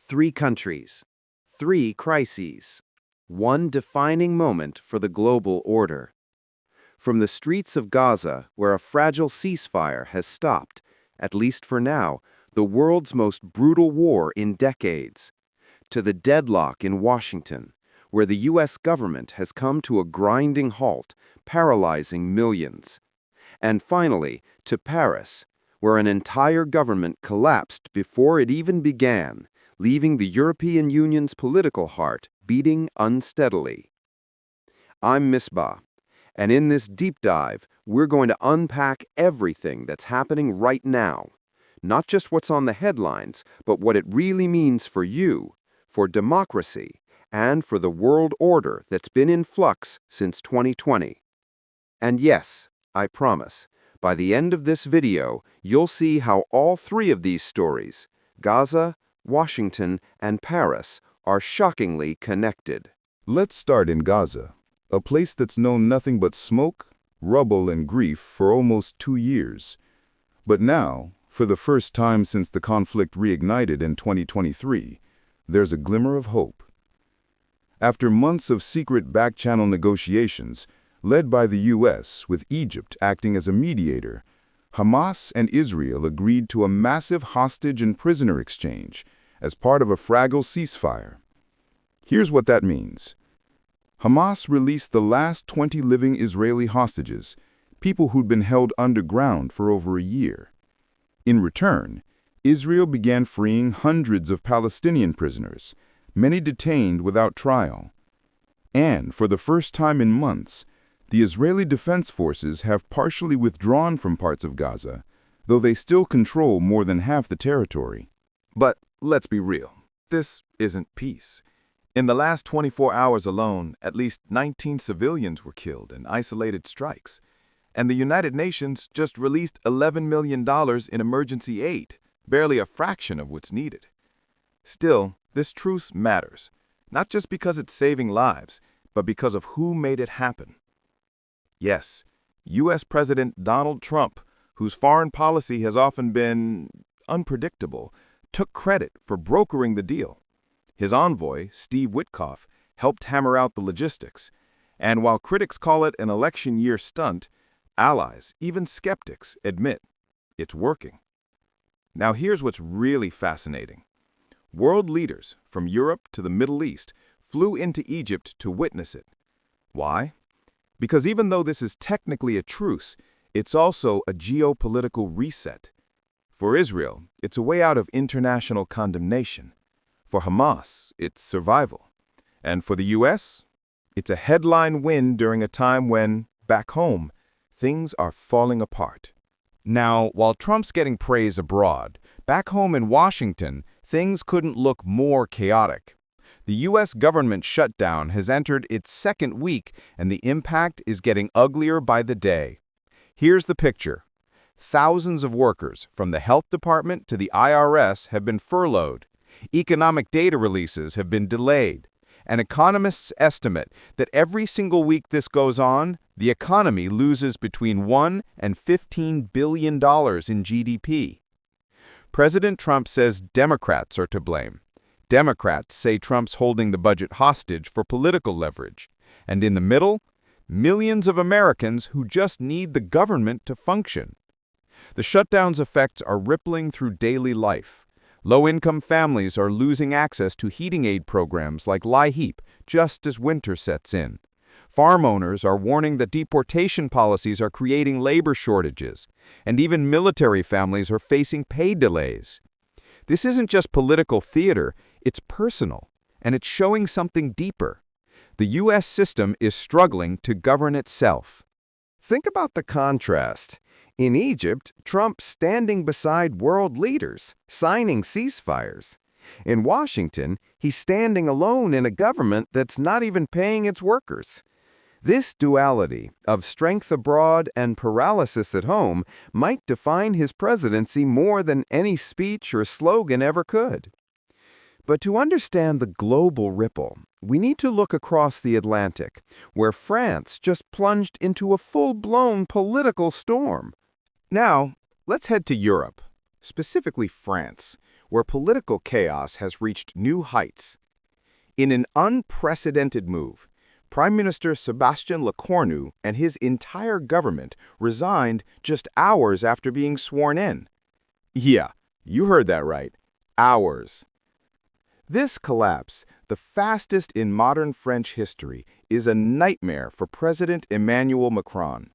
Three countries, three crises, one defining moment for the global order. From the streets of Gaza, where a fragile ceasefire has stopped, at least for now, the world's most brutal war in decades, to the deadlock in Washington, where the U.S. government has come to a grinding halt, paralyzing millions. And finally, to Paris, where an entire government collapsed before it even began, leaving the European Union's political heart beating unsteadily. I'm Misbah, and in this deep dive, we're going to unpack everything that's happening right now. Not just what's on the headlines, but what it really means for you, for democracy, and for the world order that's been in flux since 2020. And yes, I promise, by the end of this video, you'll see how all three of these stories, Gaza, Washington, and Paris, are shockingly connected. Let's start in Gaza, a place that's known nothing but smoke, rubble, and grief for almost 2 years. But now, for the first time since the conflict reignited in 2023, there's a glimmer of hope. After months of secret back-channel negotiations, led by the U.S., with Egypt acting as a mediator, Hamas and Israel agreed to a massive hostage and prisoner exchange as part of a fragile ceasefire. Here's what that means. Hamas released the last 20 living Israeli hostages, people who'd been held underground for over a year. In return, Israel began freeing hundreds of Palestinian prisoners, many detained without trial. And for the first time in months, the Israeli Defense Forces have partially withdrawn from parts of Gaza, though they still control more than half the territory. But let's be real, this isn't peace. In the last 24 hours alone, at least 19 civilians were killed in isolated strikes, and the United Nations just released $11 million in emergency aid, barely a fraction of what's needed. Still, this truce matters, not just because it's saving lives, but because of who made it happen. Yes, U.S. President Donald Trump, whose foreign policy has often been unpredictable, took credit for brokering the deal. His envoy, Steve Witkoff, helped hammer out the logistics. And while critics call it an election year stunt, allies, even skeptics, admit it's working. Now here's what's really fascinating. World leaders from Europe to the Middle East flew into Egypt to witness it. Why? Because even though this is technically a truce, it's also a geopolitical reset. For Israel, it's a way out of international condemnation. For Hamas, it's survival. And for the U.S., it's a headline win during a time when, back home, things are falling apart. Now, while Trump's getting praise abroad, back home in Washington, things couldn't look more chaotic. The U.S. government shutdown has entered its second week, and the impact is getting uglier by the day. Here's the picture. Thousands of workers, from the health department to the IRS, have been furloughed. Economic data releases have been delayed. And economists estimate that every single week this goes on, the economy loses between $1 and $15 billion in GDP. President Trump says Democrats are to blame. Democrats say Trump's holding the budget hostage for political leverage. And in the middle, millions of Americans who just need the government to function. The shutdown's effects are rippling through daily life. Low-income families are losing access to heating aid programs like LIHEAP just as winter sets in. Farm owners are warning that deportation policies are creating labor shortages, and even military families are facing pay delays. This isn't just political theater, it's personal, and it's showing something deeper. The U.S. system is struggling to govern itself. Think about the contrast. In Egypt, Trump's standing beside world leaders, signing ceasefires. In Washington, he's standing alone in a government that's not even paying its workers. This duality of strength abroad and paralysis at home might define his presidency more than any speech or slogan ever could. But to understand the global ripple, we need to look across the Atlantic, where France just plunged into a full-blown political storm. Now, let's head to Europe, specifically France, where political chaos has reached new heights. In an unprecedented move, Prime Minister Sébastien Lecornu and his entire government resigned just hours after being sworn in. Yeah, you heard that right. Hours. This collapse, the fastest in modern French history, is a nightmare for President Emmanuel Macron.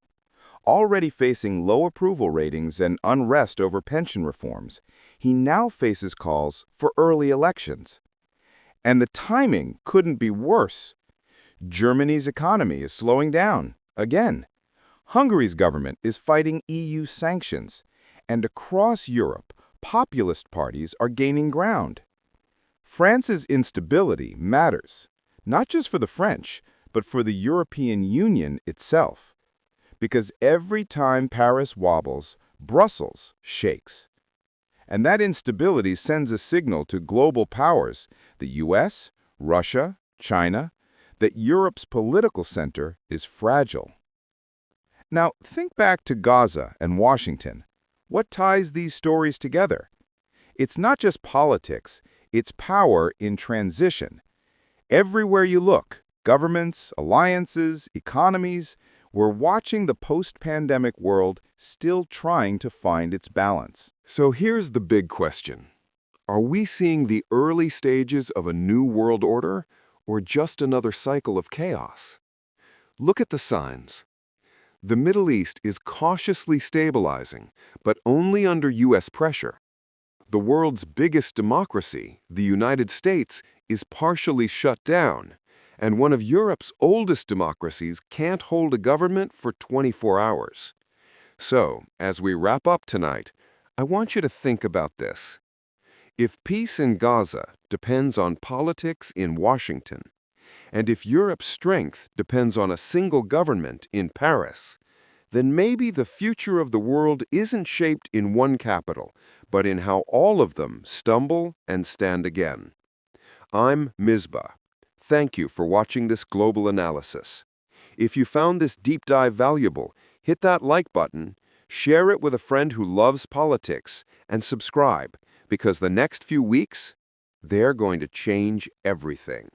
Already facing low approval ratings and unrest over pension reforms, he now faces calls for early elections. And the timing couldn't be worse. Germany's economy is slowing down, again. Hungary's government is fighting EU sanctions. And across Europe, populist parties are gaining ground. France's instability matters, not just for the French, but for the European Union itself. Because every time Paris wobbles, Brussels shakes. And that instability sends a signal to global powers, the US, Russia, China, that Europe's political center is fragile. Now, think back to Gaza and Washington. What ties these stories together? It's not just politics, it's power in transition. Everywhere you look, governments, alliances, economies, we're watching the post-pandemic world still trying to find its balance. So here's the big question. Are we seeing the early stages of a new world order, or just another cycle of chaos? Look at the signs. The Middle East is cautiously stabilizing, but only under U.S. pressure. The world's biggest democracy, the United States, is partially shut down, and one of Europe's oldest democracies can't hold a government for 24 hours. So, as we wrap up tonight, I want you to think about this. If peace in Gaza depends on politics in Washington, and if Europe's strength depends on a single government in Paris, then maybe the future of the world isn't shaped in one capital, but in how all of them stumble and stand again. I'm Misbah. Thank you for watching this global analysis. If you found this deep dive valuable, hit that like button, share it with a friend who loves politics, and subscribe, because the next few weeks, they're going to change everything.